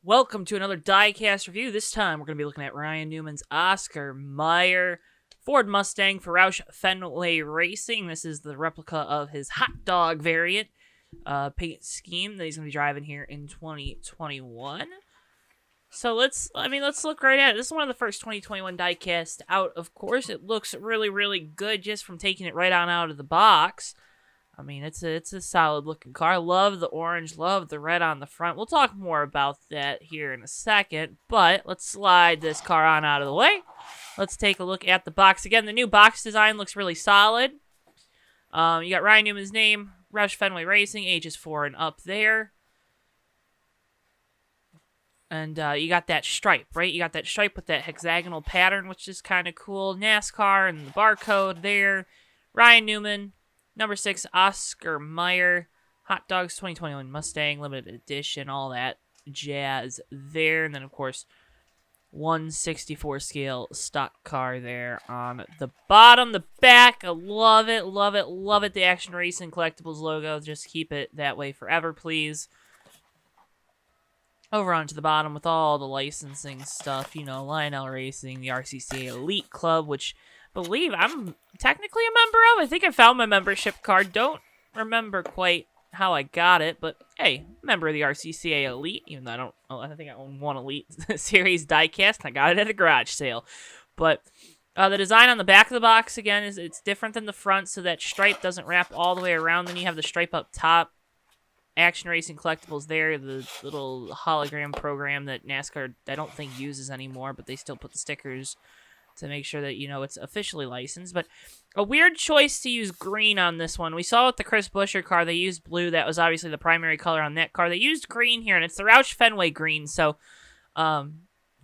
Welcome to another Diecast review. This time we're going to be looking at Ryan Newman's Oscar Meyer Ford Mustang for Roush Fenway Racing. This is the replica of his hot dog variant paint scheme that he's going to be driving here in 2021. So let's look right at it. This is one of the first 2021 diecast out, of course. It looks really, really good just from taking it right on out of the box. I mean, it's a solid looking car. Love the orange, love the red on the front. We'll talk more about that here in a second, but let's slide this car on out of the way. Let's take a look at the box. Again, the new box design looks really solid. You got Ryan Newman's name, Roush Fenway Racing, ages 4 and up there. And you got that stripe, right? You got that stripe with that hexagonal pattern, which is kind of cool. NASCAR and the barcode there. Ryan Newman. Number 6, Oscar Meyer. Hot Dogs 2021 Mustang, limited edition, all that jazz there. And then, of course, 1/64 scale stock car there on the bottom. The back, I love it, love it, love it. The Action Racing Collectibles logo. Just keep it that way forever, please. Over onto the bottom with all the licensing stuff. You know, Lionel Racing, the RCCA Elite Club, which I believe I'm technically a member of. I think I found my membership card. Don't remember quite how I got it, but hey, member of the RCCA Elite, even though I think I own one Elite Series diecast. I got it at a garage sale. But the design on the back of the box, again, it's different than the front, so that stripe doesn't wrap all the way around. Then you have the stripe up top. Action Racing Collectibles there, the little hologram program that NASCAR, I don't think, uses anymore, but they still put the stickers to make sure that, you know, it's officially licensed. But a weird choice to use green on this one. We saw with the Chris Buescher car, they used blue. That was obviously the primary color on that car. They used green here, and it's the Roush Fenway green, so kind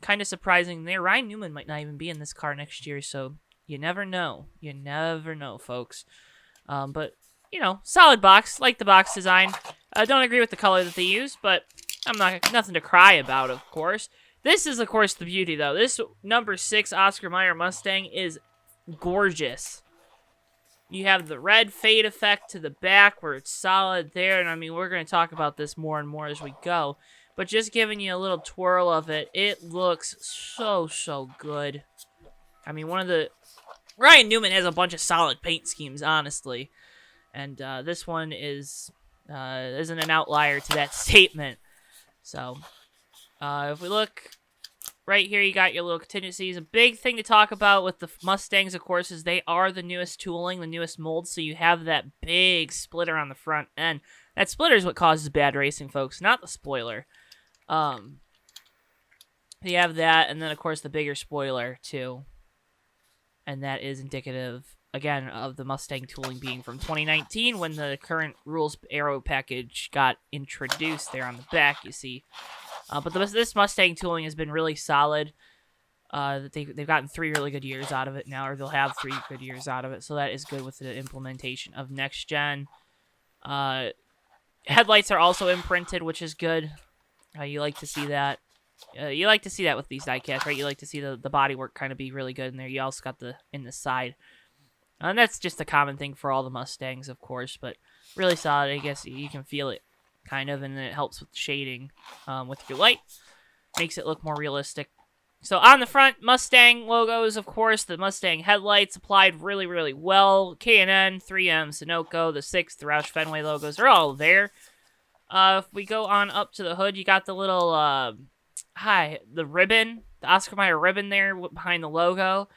of surprising there. Ryan Newman might not even be in this car next year, so you never know. You never know, folks. But, you know, solid box. Like the box design. I don't agree with the color that they use, but nothing to cry about, of course. This is, of course, the beauty, though. This number 6 Oscar Meyer Mustang is gorgeous. You have the red fade effect to the back where it's solid there. And, I mean, we're going to talk about this more and more as we go. But just giving you a little twirl of it, it looks so, so good. I mean, Ryan Newman has a bunch of solid paint schemes, honestly. And this one isn't an outlier to that statement. So if we look right here, you got your little contingencies. A big thing to talk about with the Mustangs, of course, is they are the newest tooling, the newest molds, so you have that big splitter on the front end. That splitter is what causes bad racing, folks, not the spoiler. You have that, and then, of course, the bigger spoiler, too. And that is indicative, again, of the Mustang tooling being from 2019 when the current rules aero package got introduced there on the back, you see. But this Mustang tooling has been really solid. They've gotten 3 really good years out of it now, or they'll have 3 good years out of it. So that is good with the implementation of next gen. Headlights are also imprinted, which is good. You like to see that. You like to see that with these diecasts, right? You like to see the bodywork kind of be really good in there. You also got in the side. And that's just a common thing for all the Mustangs, of course, but really solid. I guess you can feel it, kind of, and it helps with the shading with your light. Makes it look more realistic. So on the front, Mustang logos, of course, the Mustang headlights applied really, really well. K&N, 3M, Sunoco, the 6th, the Roush Fenway logos are all there. If we go on up to the hood, you got the little, the ribbon, the Oscar Meyer ribbon there behind the logo.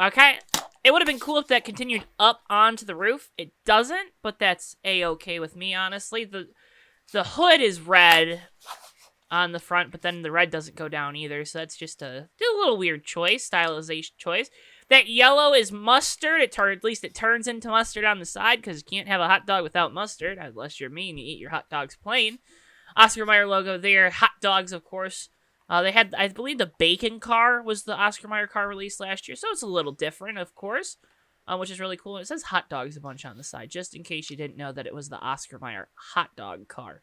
Okay. It would have been cool if that continued up onto the roof. It doesn't, but that's A-okay with me, honestly. The hood is red on the front, but then the red doesn't go down either, so that's just a little weird choice, stylization choice. That yellow is mustard. At least it turns into mustard on the side, because you can't have a hot dog without mustard, unless you're me and you eat your hot dogs plain. Oscar Meyer logo there. Hot dogs, of course. They had, I believe, the bacon car was the Oscar Meyer car released last year, so it's a little different, of course, which is really cool. It says hot dogs a bunch on the side, just in case you didn't know that it was the Oscar Meyer hot dog car.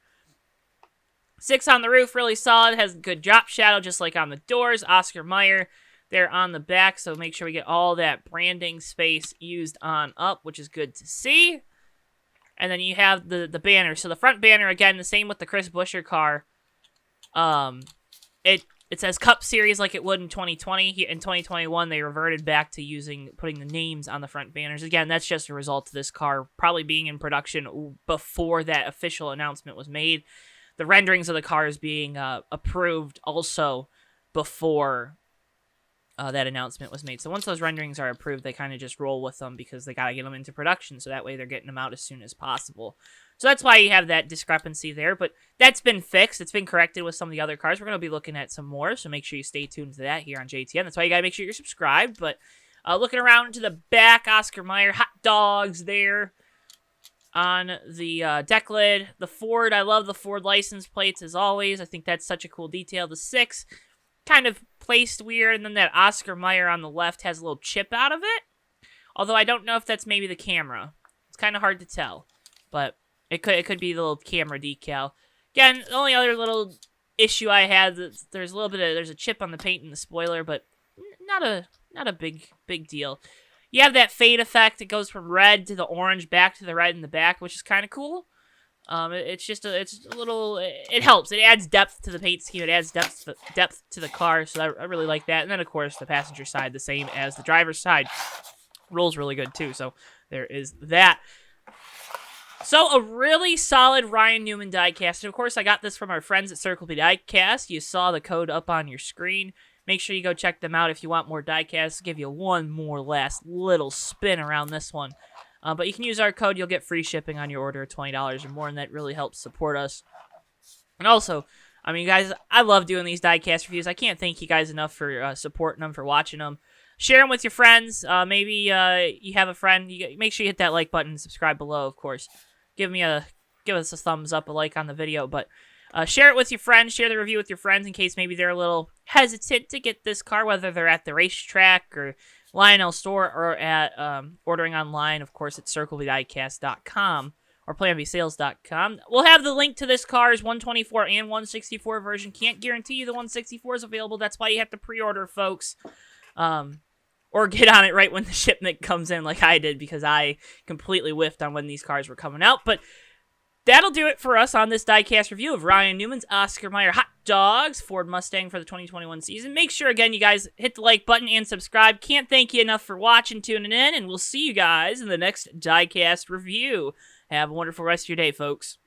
6 on the roof, really solid, has good drop shadow, just like on the doors. Oscar Meyer there on the back, so make sure we get all that branding space used on up, which is good to see. And then you have the banner. So the front banner, again, the same with the Chris Buescher car. it says Cup Series like it would in 2020. In 2021, they reverted back to putting the names on the front banners. Again, that's just a result of this car probably being in production before that official announcement was made. The renderings of the cars being approved also before that announcement was made. So once those renderings are approved, they kind of just roll with them because they got to get them into production. So that way they're getting them out as soon as possible. So that's why you have that discrepancy there. But that's been fixed. It's been corrected with some of the other cars. We're going to be looking at some more. So make sure you stay tuned to that here on JTN. That's why you got to make sure you're subscribed. But looking around to the back, Oscar Meyer, hot dogs there on the deck lid. The Ford, I love the Ford license plates as always. I think that's such a cool detail. The 6, kind of placed weird, and then that Oscar Meyer on the left has a little chip out of it. Although I don't know if that's maybe the camera. It's kind of hard to tell, but it could be the little camera decal. Again, the only other little issue I had, there's a chip on the paint and the spoiler, but not a big deal. You have that fade effect. It goes from red to the orange, back to the red in the back, which is kind of cool. It's a little. It helps. It adds depth to the paint scheme. It adds depth to the car. So I really like that. And then of course the passenger side, the same as the driver's side, rolls really good too. So there is that. So a really solid Ryan Newman diecast. And of course I got this from our friends at Circle B Diecast. You saw the code up on your screen. Make sure you go check them out if you want more diecasts. Give you one more last little spin around this one. But you can use our code. You'll get free shipping on your order of $20 or more, and that really helps support us. And also, I mean, guys, I love doing these diecast reviews. I can't thank you guys enough for supporting them, for watching them. Share them with your friends. Maybe you have a friend. Make sure you hit that like button and subscribe below, of course. Give us a thumbs up, a like on the video. But share it with your friends. Share the review with your friends in case maybe they're a little hesitant to get this car, whether they're at the racetrack or Lionel store or at ordering online, of course, at circlediecast.com or planbsales.com. We'll have the link to this car's 124 and 164 version. Can't guarantee you the 164 is available. That's why you have to pre-order, folks. Or get on it right when the shipment comes in like I did because I completely whiffed on when these cars were coming out. But that'll do it for us on this diecast review of Ryan Newman's Oscar Meyer Hot Dogs Ford Mustang for the 2021 season. Make sure, again, you guys hit the like button and subscribe. Can't thank you enough for watching, tuning in, and we'll see you guys in the next diecast review. Have a wonderful rest of your day, folks.